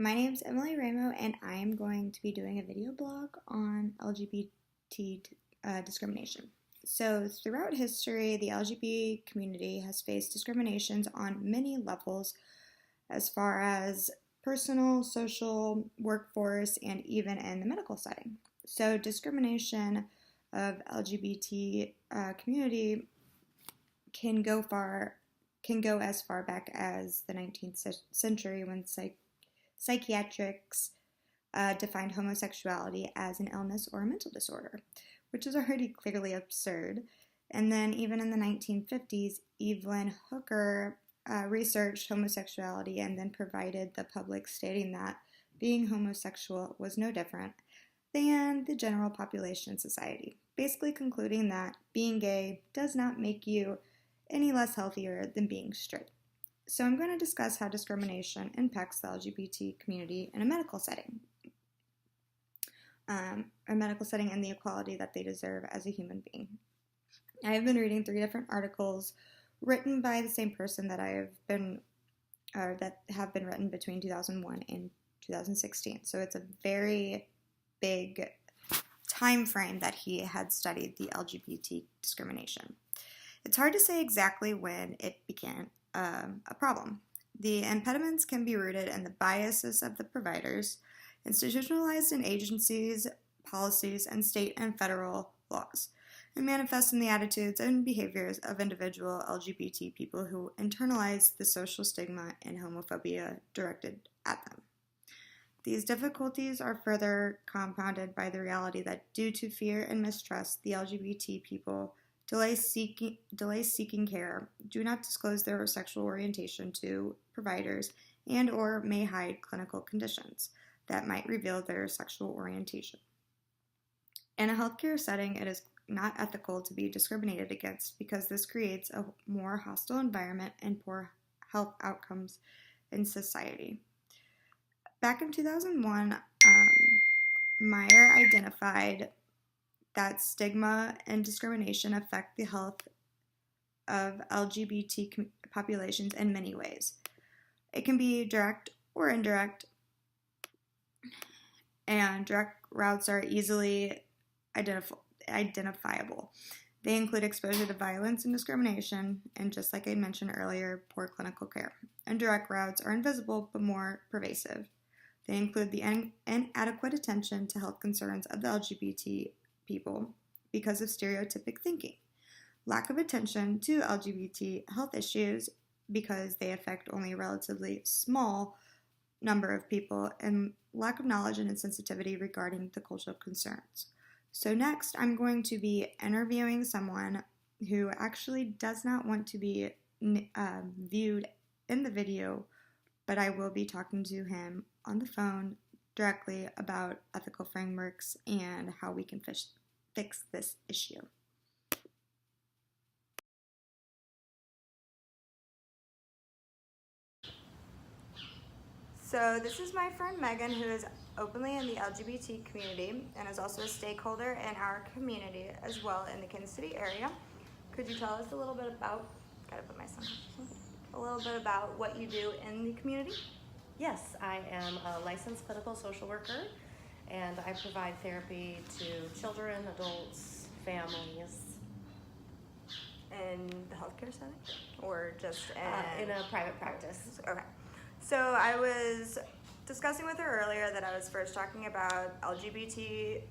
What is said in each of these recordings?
My name's Emily Ramo, and I am going to be doing a video blog on LGBT discrimination. So, throughout history, the LGBT community has faced discriminations on many levels, as far as personal, social, workforce, and even in the medical setting. So, discrimination of LGBT community can go as far back as the 19th century when psychiatrics defined homosexuality as an illness or a mental disorder, which is already clearly absurd. And then even in the 1950s, Evelyn Hooker researched homosexuality and then provided the public, stating that being homosexual was no different than the general population in society, basically concluding that being gay does not make you any less healthier than being straight. So I'm going to discuss how discrimination impacts the LGBT community in a medical setting. And the equality that they deserve as a human being. I have been reading 3 different articles written by the same person that have been written between 2001 and 2016. So it's a very big time frame that he had studied the LGBT discrimination. It's hard to say exactly when it began a problem. The impediments can be rooted in the biases of the providers, institutionalized in agencies, policies, and state and federal laws, and manifest in the attitudes and behaviors of individual LGBT people who internalize the social stigma and homophobia directed at them. These difficulties are further compounded by the reality that due to fear and mistrust, the LGBT people delay seeking care, do not disclose their sexual orientation to providers, and or may hide clinical conditions that might reveal their sexual orientation. In a healthcare setting, it is not ethical to be discriminated against because this creates a more hostile environment and poor health outcomes in society. Back in 2001, Meyer identified that stigma and discrimination affect the health of LGBT populations in many ways. It can be direct or indirect, and direct routes are easily identifiable. They include exposure to violence and discrimination, and just like I mentioned earlier, poor clinical care. Indirect routes are invisible but more pervasive. They include the inadequate attention to health concerns of the LGBT people because of stereotypic thinking, lack of attention to LGBT health issues because they affect only a relatively small number of people, and lack of knowledge and insensitivity regarding the cultural concerns. So next, I'm going to be interviewing someone who actually does not want to be viewed in the video, but I will be talking to him on the phone directly about ethical frameworks and how we can fix this issue. So this is my friend Megan, who is openly in the LGBT community and is also a stakeholder in our community as well in the Kansas City area. Could you tell us a little bit about what you do in the community? Yes, I am a licensed clinical social worker, and I provide therapy to children, adults, families. In the healthcare setting? Or just in a private practice. Okay. So I was discussing with her earlier that I was first talking about LGBT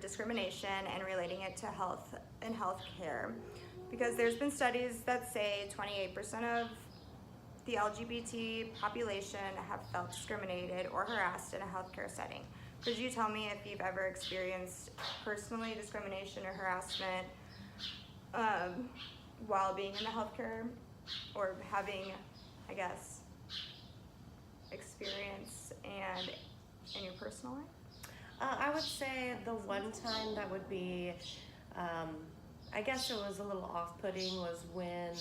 discrimination and relating it to health and healthcare, because there's been studies that say 28% of the LGBT population have felt discriminated or harassed in a healthcare setting. Could you tell me if you've ever experienced personally discrimination or harassment while being in the healthcare, or having, I guess, experience and in your personal life? I would say the one time that would be, I guess it was a little off-putting, was when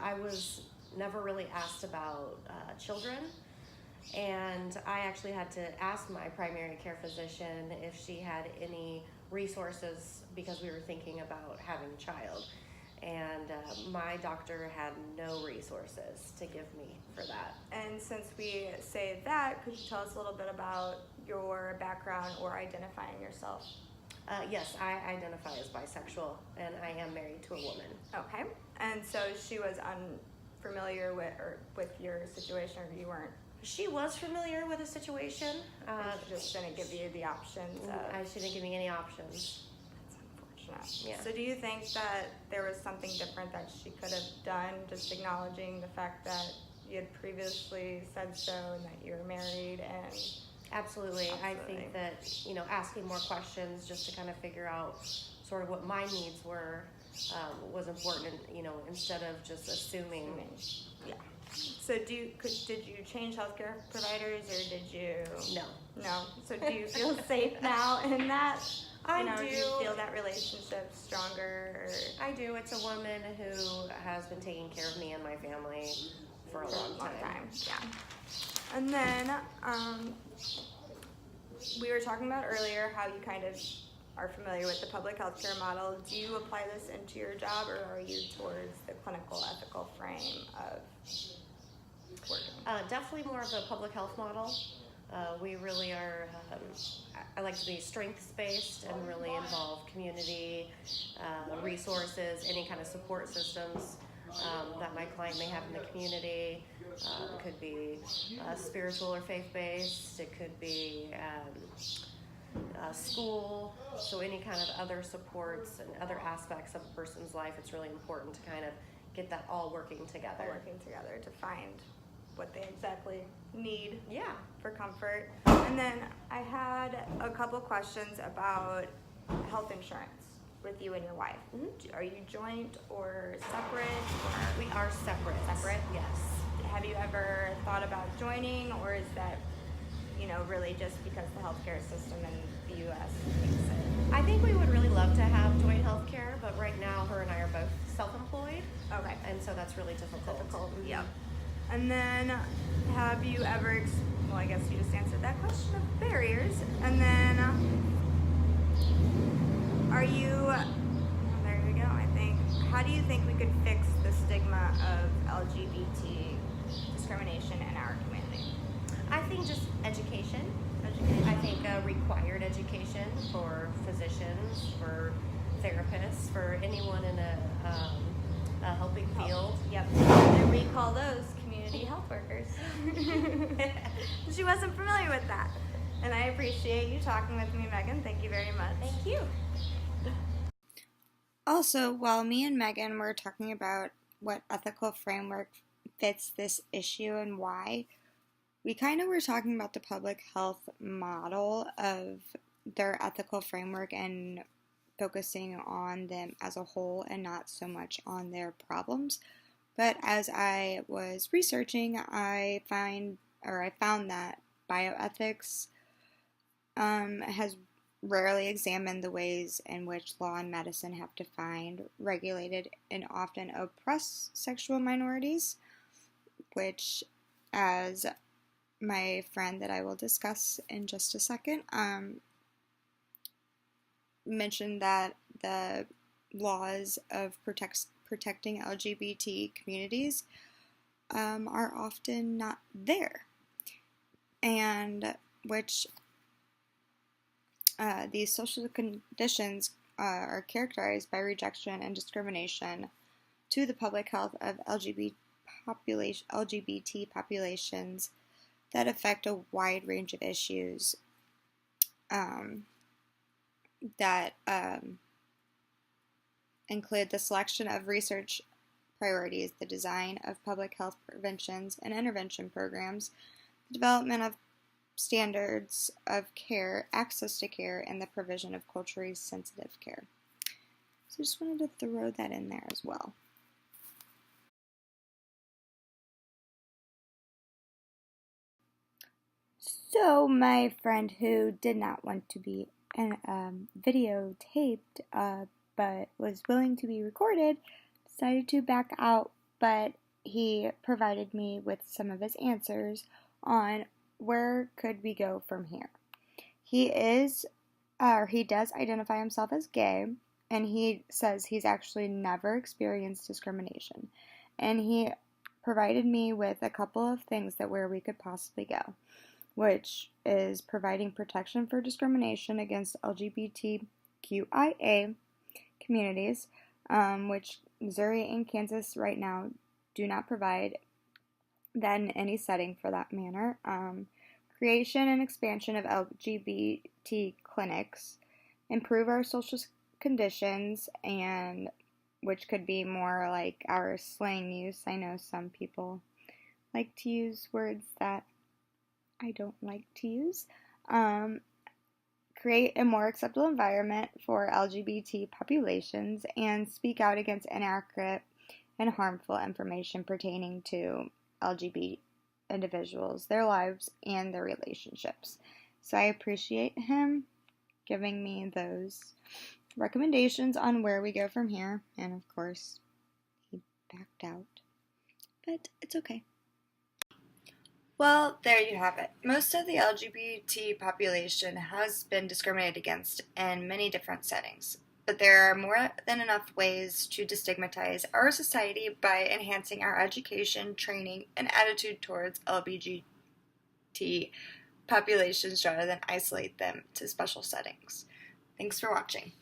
I was never really asked about children, and I actually had to ask my primary care physician if she had any resources because we were thinking about having a child. And my doctor had no resources to give me for that. And since we say that, could you tell us a little bit about your background or identifying yourself? Yes, I identify as bisexual, and I am married to a woman. Okay. And so she was unfamiliar with your situation, or you weren't? She was familiar with the situation. She just didn't give you the options. She didn't give me any options. That's unfortunate. Yeah. So do you think that there was something different that she could have done, just acknowledging the fact that you had previously said so and that you were married? And Absolutely. I think that, asking more questions just to kind of figure out sort of what my needs were was important, instead of just assuming. Yeah. So did you change healthcare providers, or did you? No. So do you feel safe now in that? I do. Do you feel that relationship stronger? I do. It's a woman who has been taking care of me and my family for a long time. Yeah. And then we were talking about earlier how you kind of are familiar with the public healthcare model. Do you apply this into your job, or are you towards the clinical ethical frame of working? Definitely more of a public health model. We really are, I like to be strengths-based and really involve community resources, any kind of support systems that my client may have in the community. It could be spiritual or faith-based. It could be school. So any kind of other supports and other aspects of a person's life, it's really important to kind of get that all working together. To find what they exactly need. Yeah. For comfort. And then I had a couple questions about health insurance with you and your wife. Mm-hmm. Are you joint or separate? We are separate. Separate? Yes. Have you ever thought about joining, or is that, really just because the healthcare system in the U.S. makes it? I think we would really love to have joint healthcare, but right now her and I are both self-employed. Okay. And so that's really difficult. Mm-hmm. Yep. And then have you ever, I guess you just answered that question of barriers. And then there we go, I think. How do you think we could fix the stigma of LGBT discrimination in our community? I think just education. I think required education for physicians, for therapists, for anyone in a helping field. Yep. And we call those community health workers. She wasn't familiar with that. And I appreciate you talking with me, Megan. Thank you very much. Thank you. Also, while me and Megan were talking about what ethical framework fits this issue and why, we kind of were talking about the public health model of their ethical framework and focusing on them as a whole and not so much on their problems. But as I was researching, I found that bioethics has rarely examined the ways in which law and medicine have defined, regulated, and often oppressed sexual minorities, which, as my friend that I will discuss in just a second, mentioned that the laws of protecting LGBT communities are often not there, and which these social conditions are characterized by rejection and discrimination to the public health of LGBT populations that affect a wide range of issues that include the selection of research priorities, the design of public health preventions and intervention programs, the development of standards of care, access to care, and the provision of culturally sensitive care. So I just wanted to throw that in there as well. So my friend who did not want to be videotaped, but was willing to be recorded, decided to back out, but he provided me with some of his answers on where could we go from here. He does identify himself as gay, and he says he's actually never experienced discrimination. And he provided me with a couple of things that where we could possibly go, which is providing protection for discrimination against LGBTQIA communities, which Missouri and Kansas right now do not provide then any setting for that manner. Creation and expansion of LGBT clinics, improve our social conditions, and which could be more like our slang use. I know some people like to use words that I don't like to use. Create a more acceptable environment for LGBT populations, and speak out against inaccurate and harmful information pertaining to LGBT individuals, their lives, and their relationships. So I appreciate him giving me those recommendations on where we go from here, and of course, he backed out. But it's okay. Well, there you have it. Most of the LGBT population has been discriminated against in many different settings, but there are more than enough ways to destigmatize our society by enhancing our education, training, and attitude towards LGBT populations rather than isolate them to special settings. Thanks for watching.